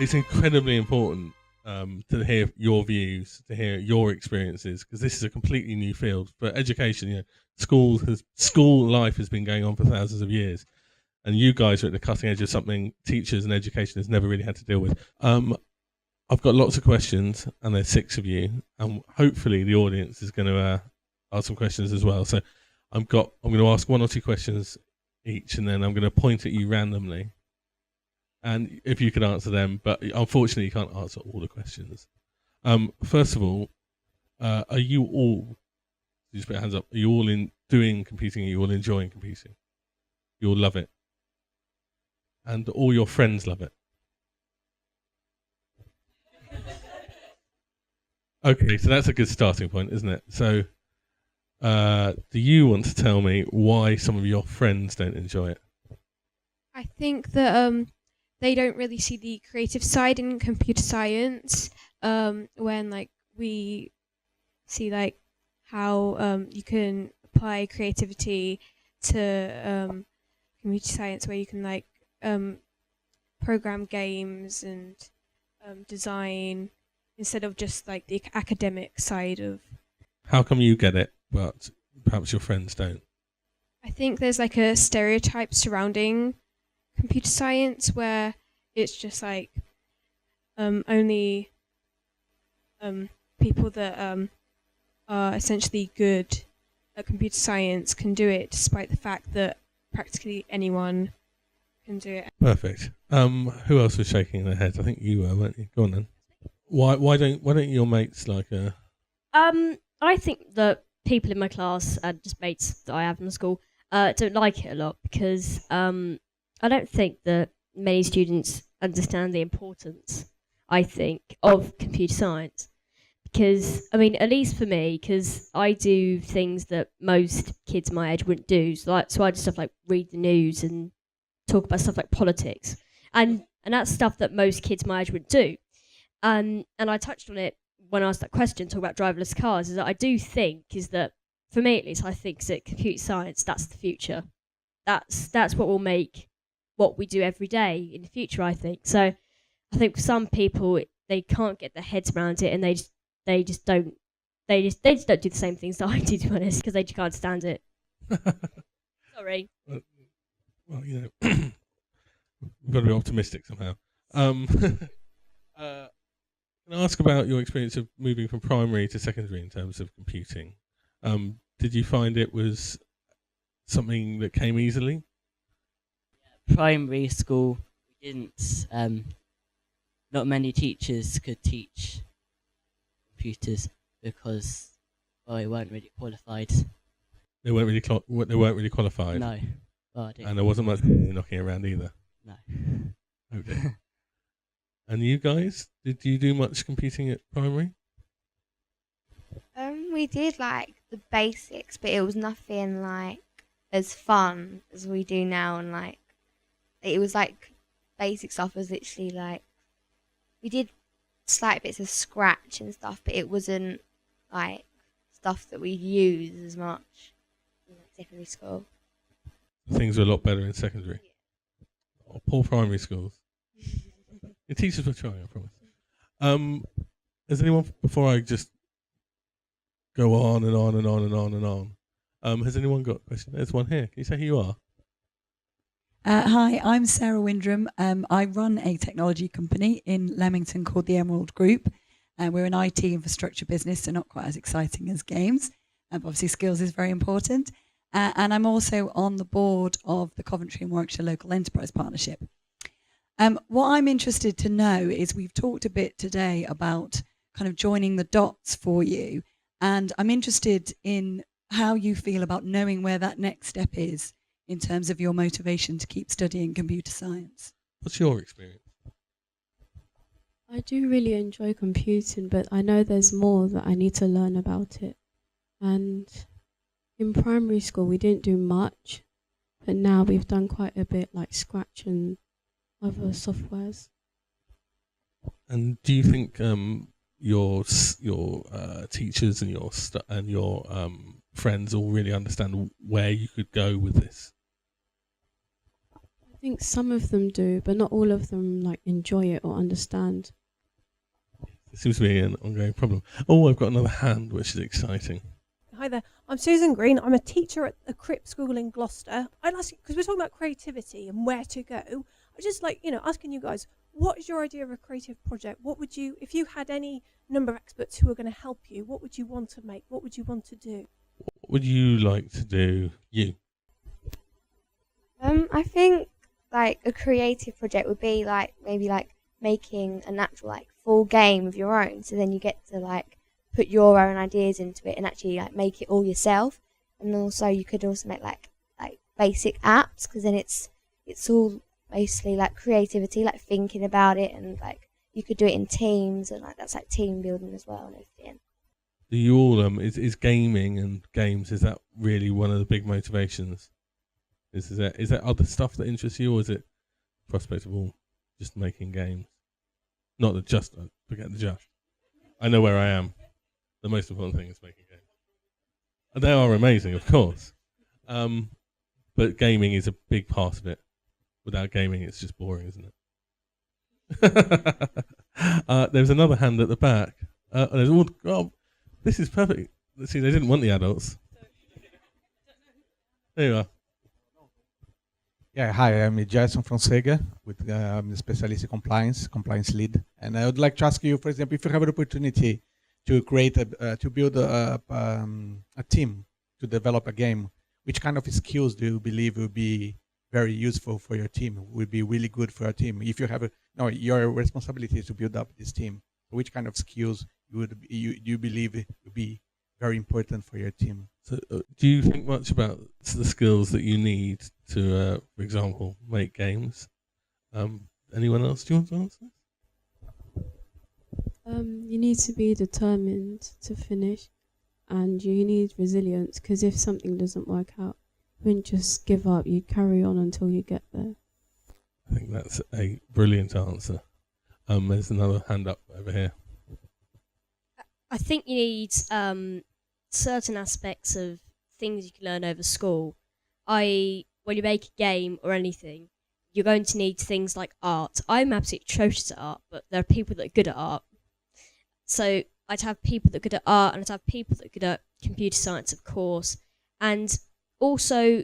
it's incredibly important to hear your views, to hear your experiences, because this is a completely new field for education. School life has been going on for thousands of years, and you guys are at the cutting edge of something teachers and education has never really had to deal with. I've got lots of questions, and there's 6 of you, and hopefully the audience is going to ask some questions as well. So I'm going to ask 1 or 2 questions each, and then I'm going to point at you randomly, and if you can answer them, but unfortunately you can't answer all the questions. First of all, are you all? Just put your hands up. Are you all doing computing? Are you all enjoying computing? You all love it, and all your friends love it. Okay, so that's a good starting point, isn't it? So, do you want to tell me why some of your friends don't enjoy it? I think that they don't really see the creative side in computer science. When like we see like how you can apply creativity to computer science, where you can like program games and design, instead of just like the academic side of. How come you get it, but perhaps your friends don't? I think there's like a stereotype surrounding computer science where it's just like only people that are essentially good at computer science can do it, despite the fact that practically anyone can do it. Perfect. Who else was shaking their head? I think you were, weren't you? Go on then. Why don't your mates like a? I think that people in my class and just mates that I have in the school don't like it a lot, because I don't think that many students understand the importance, I think, of computer science. Because, I mean, at least for me, because I do things that most kids my age wouldn't do. So I do stuff like read the news and talk about stuff like politics. And that's stuff that most kids my age wouldn't do. And I touched on it when I asked that question, talking about driverless cars, is that I do think is that, for me at least, I think that computer science, that's the future. That's what will make what we do every day in the future, I think. So I think for some people, they can't get their heads around it, and they just don't do the same things that I do, to be honest, because they just can't stand it. Sorry. Well, you know, we've got to be optimistic somehow. Can I ask about your experience of moving from primary to secondary in terms of computing? Did you find it was something that came easily? Primary school, we didn't. Not many teachers could teach computers because, well, they weren't really qualified. They weren't really qualified. No, well, I didn't. And there wasn't much knocking around either. No. Okay. And you guys, did you do much computing at primary? We did like the basics, but it was nothing like as fun as we do now, and like it was like basic stuff was literally like we did slight bits of Scratch and stuff, but it wasn't like stuff that we use as much in like, secondary school. Things were a lot better in secondary. Yeah. Oh, poor primary schools. The teachers were trying, I promise. Has anyone, before I just go on and on and on and on and on, has anyone got a question? There's one here. Can you say who you are? Hi, I'm Sarah Windram. I run a technology company in Leamington called the Emerald Group. We're an IT infrastructure business, so not quite as exciting as games. But obviously skills is very important. And I'm also on the board of the Coventry and Warwickshire Local Enterprise Partnership. What I'm interested to know is, we've talked a bit today about kind of joining the dots for you, and I'm interested in how you feel about knowing where that next step is in terms of your motivation to keep studying computer science. What's your experience? I do really enjoy computing, but I know there's more that I need to learn about it. And in primary school, we didn't do much, but now we've done quite a bit, like Scratch and other softwares. And do you think your teachers and your friends all really understand where you could go with this? I think some of them do, but not all of them like enjoy it or understand. It seems to be an ongoing problem. Oh, I've got another hand, which is exciting. Hi there, I'm Susan Green. I'm a teacher at the Crip School in Gloucester. I'd ask you, because we're talking about creativity and where to go, I just like, asking you guys, what is your idea of a creative project? What would you, if you had any number of experts who are going to help you, what would you want to make? What would you want to do? What would you like to do? You? I think like a creative project would be like maybe like making an actual like full game of your own. So then you get to like put your own ideas into it and actually like make it all yourself. And also you could also make like basic apps, because then it's all basically like creativity, like thinking about it, and like you could do it in teams, and like that's like team building as well and everything. Do you all is gaming and games, is that really one of the big motivations? Is there other stuff that interests you, or is it prospect of all just making games? Not the just, forget the just. I know where I am. The most important thing is making games. And they are amazing, of course. But gaming is a big part of it. Without gaming, it's just boring, isn't it? There's another hand at the back. There's all. Oh, this is perfect. Let's see, they didn't want the adults. There you are. Yeah, hi, I'm Jason from Sega, I'm a specialist in compliance lead. And I would like to ask you, for example, if you have an opportunity to create to build a team to develop a game, which kind of skills do you believe will be very useful for your team, would be really good for your team? If you have your responsibility is to build up this team, which kind of skills you believe would be very important for your team? So, do you think much about the skills that you need to, for example, make games? Anyone else? Do you want to answer? You need to be determined to finish, and you need resilience, because if something doesn't work out, you wouldn't just give up. You carry on until you get there. I think that's a brilliant answer. There's another hand up over here. I think you need certain aspects of things you can learn over school. When you make a game or anything, you're going to need things like art. I'm absolutely atrocious at art, but there are people that are good at art. So I'd have people that are good at art, and I'd have people that are good at computer science, of course, and also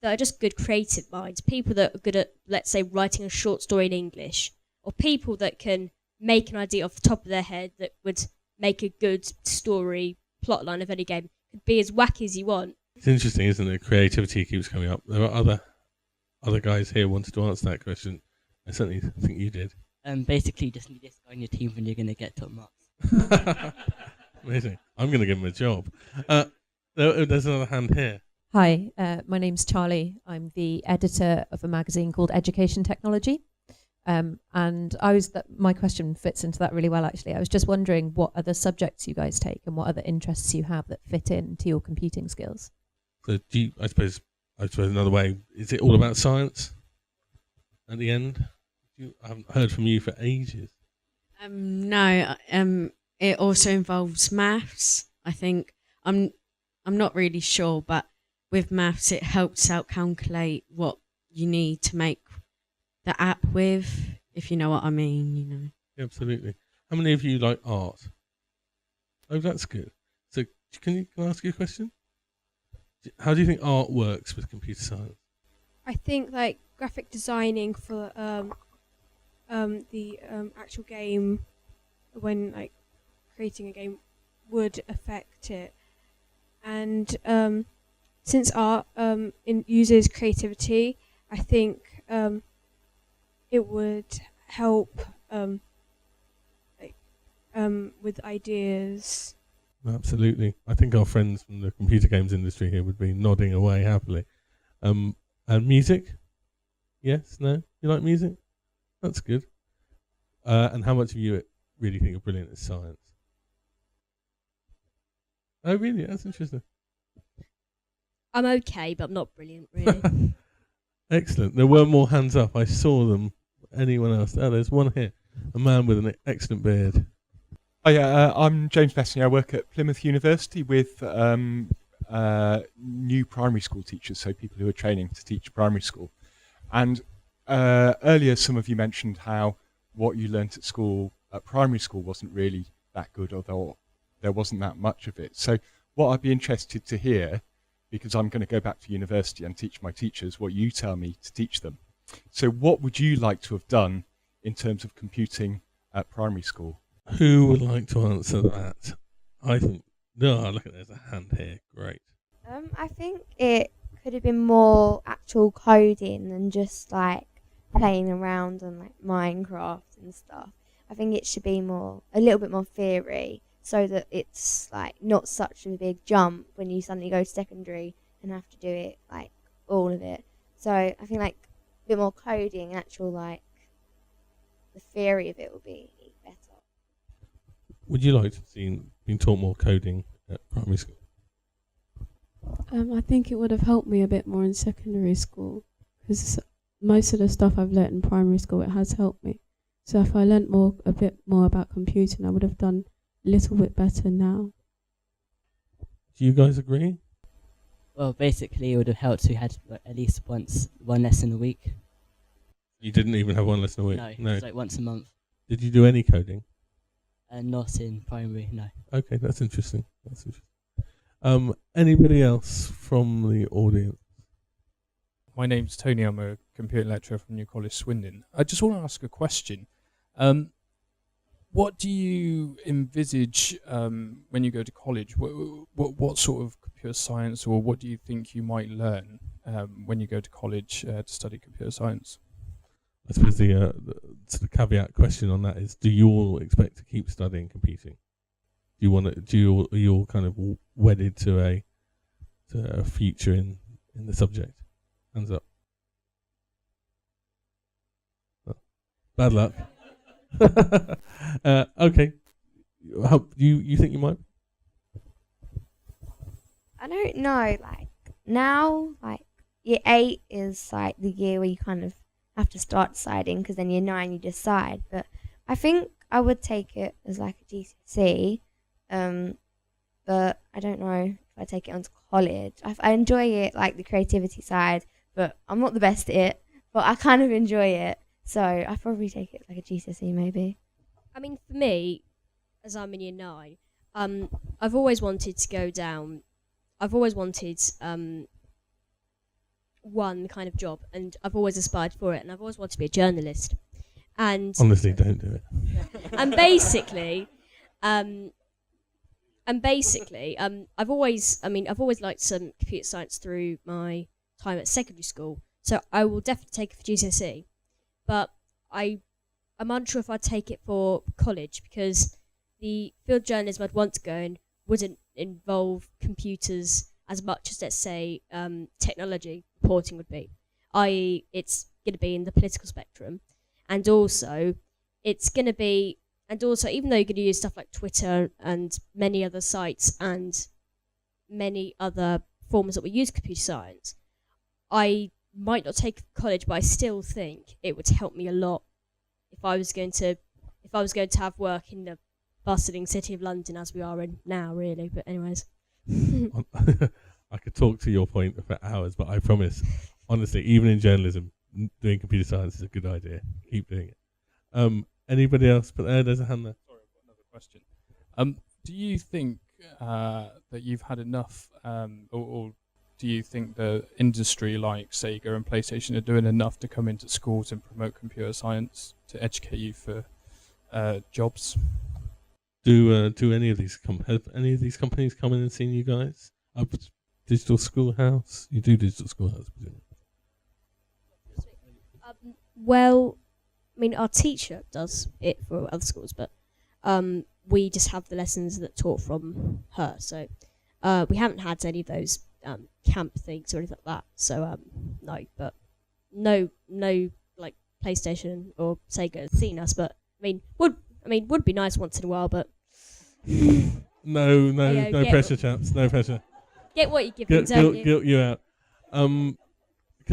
that are just good creative minds. People that are good at, let's say, writing a short story in English, or people that can make an idea off the top of their head that would make a good story plotline of any game. It could be as wacky as you want. It's interesting, isn't it? Creativity keeps coming up. There are other guys here wanted to answer that question. I certainly think you did. Basically, just need this guy on your team when you're going to get top marks. Amazing. I'm going to give him a job. There's another hand here. Hi, my name's Charlie. I'm the editor of a magazine called Education Technology. And my question fits into that really well, actually. I was just wondering what other subjects you guys take and what other interests you have that fit into your computing skills. So I suppose another way, is it all about science at the end? I haven't heard from you for ages. No, it also involves maths. I think I'm not really sure, but with maths it helps out calculate what you need to make the app with, if you know what I mean, Yeah, absolutely. How many of you like art? Oh, that's good. So can I ask you a question? How do you think art works with computer science? I think like graphic designing for the actual game, when like creating a game, would affect it. And since art uses creativity, I think it would help with ideas. Absolutely. I think our friends from the computer games industry here would be nodding away happily. And music? Yes? No? You like music? That's good. And how much of you really think are brilliant at science? Oh, really? That's interesting. I'm okay, but I'm not brilliant, really. Excellent. There were more hands up. I saw them. Anyone else? Oh, there's one here. A man with an excellent beard. Oh yeah, I'm James Bessany. I work at Plymouth University with new primary school teachers, so people who are training to teach primary school. And earlier, some of you mentioned how what you learnt at school, at primary school, wasn't really that good, although there wasn't that much of it. So what I'd be interested to hear, because I'm going to go back to university and teach my teachers what you tell me to teach them. So what would you like to have done in terms of computing at primary school? Who would like to answer that? I think, no, look at, there's a hand here. Great. I think it could have been more actual coding than just like playing around on like Minecraft and stuff. I think it should be a little bit more theory, so that it's like not such a big jump when you suddenly go to secondary and have to do it like all of it. So I think like a bit more coding and actual like the theory of it will be better. Would you like to have been taught more coding at primary school? I think it would have helped me a bit more in secondary school, because most of the stuff I've learnt in primary school, it has helped me. So if I learnt a bit more about computing, I would have done a little bit better now. Do you guys agree? Well, basically, it would have helped if we had at least one lesson a week. You didn't even have one lesson a week? No, it's like once a month. Did you do any coding? Not in primary, no. Okay, that's interesting. Anybody else from the audience? My name's Tony. I'm a computer lecturer from New College, Swindon. I just want to ask a question. What do you envisage when you go to college? What sort of computer science, or what do you think you might learn when you go to college to study computer science? I suppose the caveat question on that is: do you all expect to keep studying computing? Do you want to? Are you all kind of wedded to a future in the subject? Hands up. Oh, bad luck. Okay. You think you might? I don't know. Like now, like year 8 is like the year where you kind of have to start deciding, because then year 9 you decide. But I think I would take it as like a GCSE. But I don't know if I take it onto college. I enjoy it, like the creativity side, but I'm not the best at it. But I kind of enjoy it, so I probably take it like a GCSE maybe. I mean, for me, as I'm in year 9, I've always wanted to go down. I've always wanted one kind of job, and I've always aspired for it, and I've always wanted to be a journalist. And honestly, don't do it. And basically, I've always liked some computer science through my time at secondary school, so I will definitely take it for GCSE. But I'm unsure if I'd take it for college, because the field journalism I'd want to go in wouldn't involve computers as much as, let's say, technology reporting would be. I.e., it's going to be in the political spectrum, and also even though you're going to use stuff like Twitter and many other sites and many other forms that we use computer science, I might not take college, but I still think it would help me a lot if I was going to have work in the bustling city of London as we are in now, really. But anyways. I could talk to your point for hours, but I promise, honestly, even in journalism, doing computer science is a good idea. Keep doing it. Anybody else? But there's a hand there. Sorry, I've got another question. Do you think that you've had enough, or do you think the industry like Sega and PlayStation are doing enough to come into schools and promote computer science to educate you for jobs? Do any of these have any of these companies come in and seen you guys? Digital Schoolhouse. You do Digital Schoolhouse, presumably. Well, I mean, our teacher does it for other schools, but we just have the lessons that taught from her. So we haven't had any of those camp things or anything like that. So no, but no, like PlayStation or Sega has seen us. But would be nice once in a while, but no pressure, chaps. No pressure. Get what you give them, don't you? Guilt you out. Can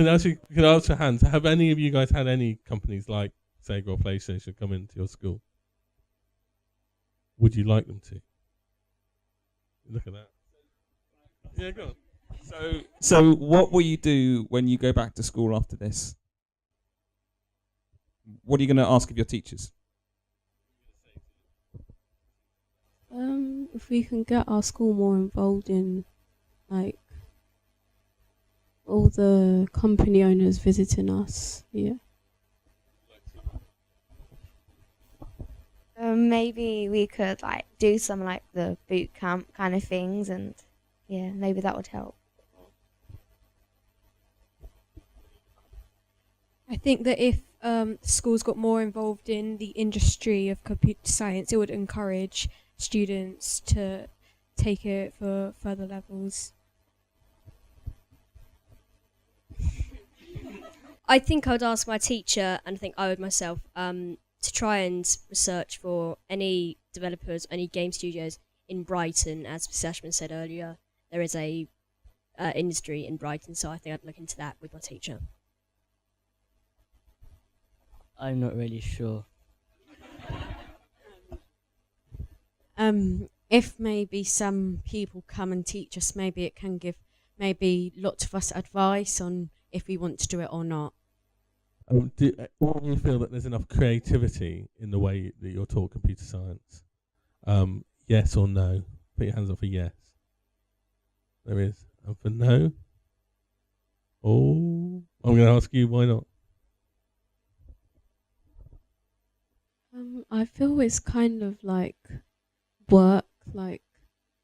I ask your hands? Have any of you guys had any companies like Sega or PlayStation come into your school? Would you like them to? Look at that. Yeah, go on. So what will you do when you go back to school after this? What are you going to ask of your teachers? If we can get our school more involved in, like, all the company owners visiting us, yeah. Maybe we could like do some like the boot camp kind of things, and yeah, maybe that would help. I think that if schools got more involved in the industry of computer science, it would encourage students to take it for further levels. I think I would ask my teacher, and I think I would myself, to try and research for any developers, any game studios in Brighton. As Sashman said earlier, there is a industry in Brighton, so I think I'd look into that with my teacher. I'm not really sure. If maybe some people come and teach us, maybe it can give maybe lots of us advice on if we want to do it or not. Do you feel that there's enough creativity in the way that you're taught computer science? Yes or no? Put your hands up for yes. There is. And for no? Oh, I'm going to ask you why not. I feel it's kind of like work. Like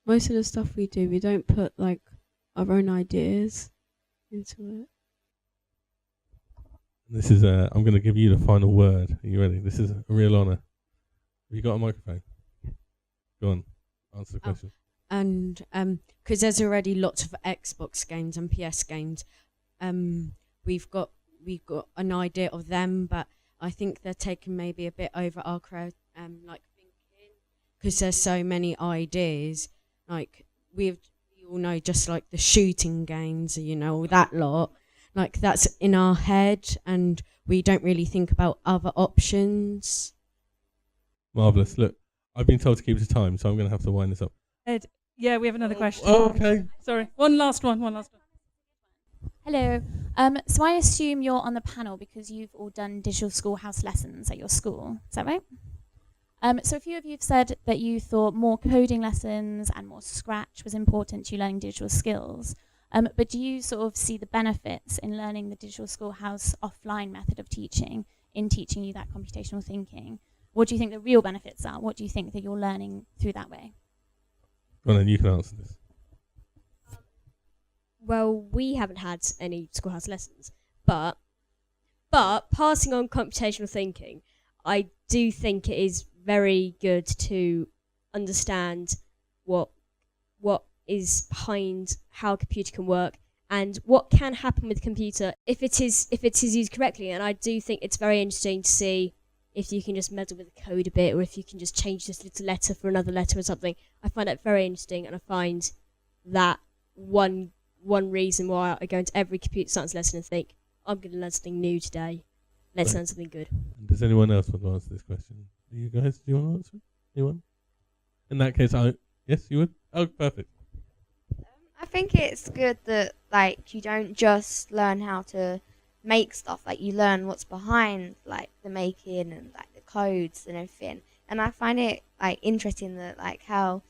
most of the stuff we do, we don't put like our own ideas into it. This is I'm going to give you the final word. Are you ready? This is a real honour. Have you got a microphone? Go on, answer the question. And because there's already lots of Xbox games and PS games, we've got an idea of them, but I think they're taking maybe a bit over our crowd, like thinking, because there's so many ideas. Like we all know, just like the shooting games, you know, all that lot. Like that's in our head, and we don't really think about other options. Marvellous. Look, I've been told to keep to time, so I'm going to have to wind this up. Ed, yeah, we have another question. Oh, okay. Sorry, one last one. Hello. So I assume you're on the panel because you've all done digital schoolhouse lessons at your school. Is that right? So a few of you have said that you thought more coding lessons and more Scratch was important to you learning digital skills. But do you sort of see the benefits in learning the digital schoolhouse offline method of teaching in teaching you that computational thinking? What do you think the real benefits are? What do you think that you're learning through that way? Go on, then you can answer this. Well, we haven't had any schoolhouse lessons, but passing on computational thinking, I do think it is very good to understand what is behind how a computer can work and what can happen with a computer if it is used correctly. And I do think it's very interesting to see if you can just meddle with the code a bit, or if you can just change this little letter for another letter or something. I find that very interesting, and I find that one reason why I go into every computer science lesson and think, I'm going to learn something new today. Let's learn something good. Does anyone else want to answer this question? You guys, do you want to answer it? Anyone? In that case, yes, you would? Oh, perfect. I think it's good that like you don't just learn how to make stuff, like you learn what's behind like the making and like the codes and everything. And I find it like interesting that like how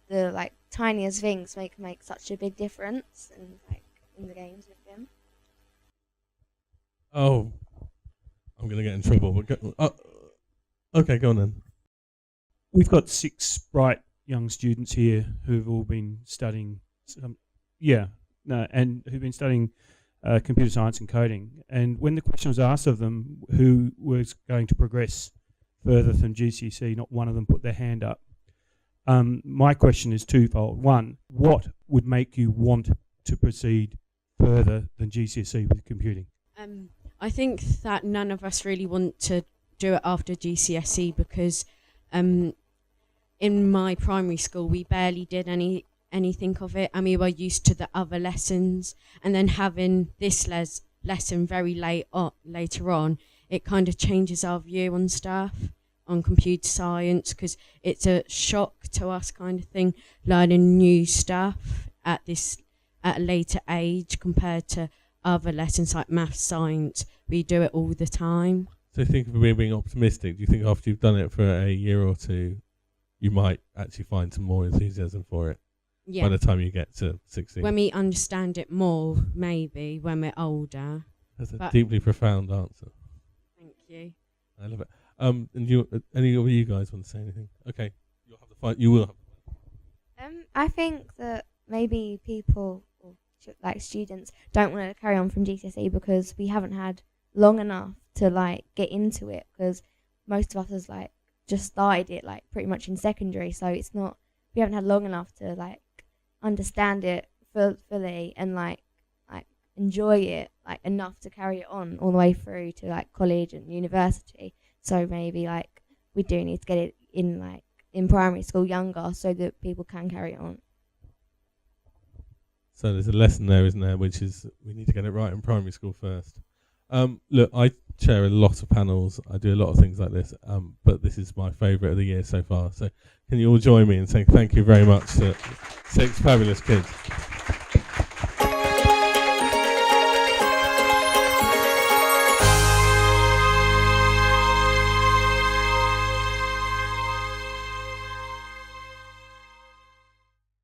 the like tiniest things make such a big difference in the games with them. Oh, I'm gonna get in trouble. But okay, go on then. We've got 6 bright young students here who've all been studying and who've been studying computer science and coding. And when the question was asked of them who was going to progress further than GCSE, not one of them put their hand up. My question is twofold. One, what would make you want to proceed further than GCSE with computing? I think that none of us really want to do it after GCSE because in my primary school we barely did anything of it, and we were used to the other lessons, and then having this lesson very later on, it kind of changes our view on stuff, on computer science, because it's a shock to us kind of thing, learning new stuff at a later age compared to other lessons like maths, science. We do it all the time. So think of being optimistic. Do you think after you've done it for a year or two, you might actually find some more enthusiasm for it by the time you get to 16? When we understand it more, maybe when we're older. That's a deeply profound answer. Thank you. I love it. And any of you guys want to say anything? Okay, you'll have the fight. You will have. I think that maybe people, or like students, don't want to carry on from GCSE because we haven't had long enough to like get into it. Because most of us has like just started it like pretty much in secondary, so it's not. We haven't had long enough to like understand it fully and like enjoy it like enough to carry it on all the way through to like college and university. So maybe like we do need to get it in like in primary school younger so that people can carry it on. So there's a lesson there, isn't there, which is we need to get it right in primary school first. Look, I chair a lot of panels. I do a lot of things like this, but this is my favourite of the year so far. So can you all join me in saying thank you very much to 6 fabulous kids?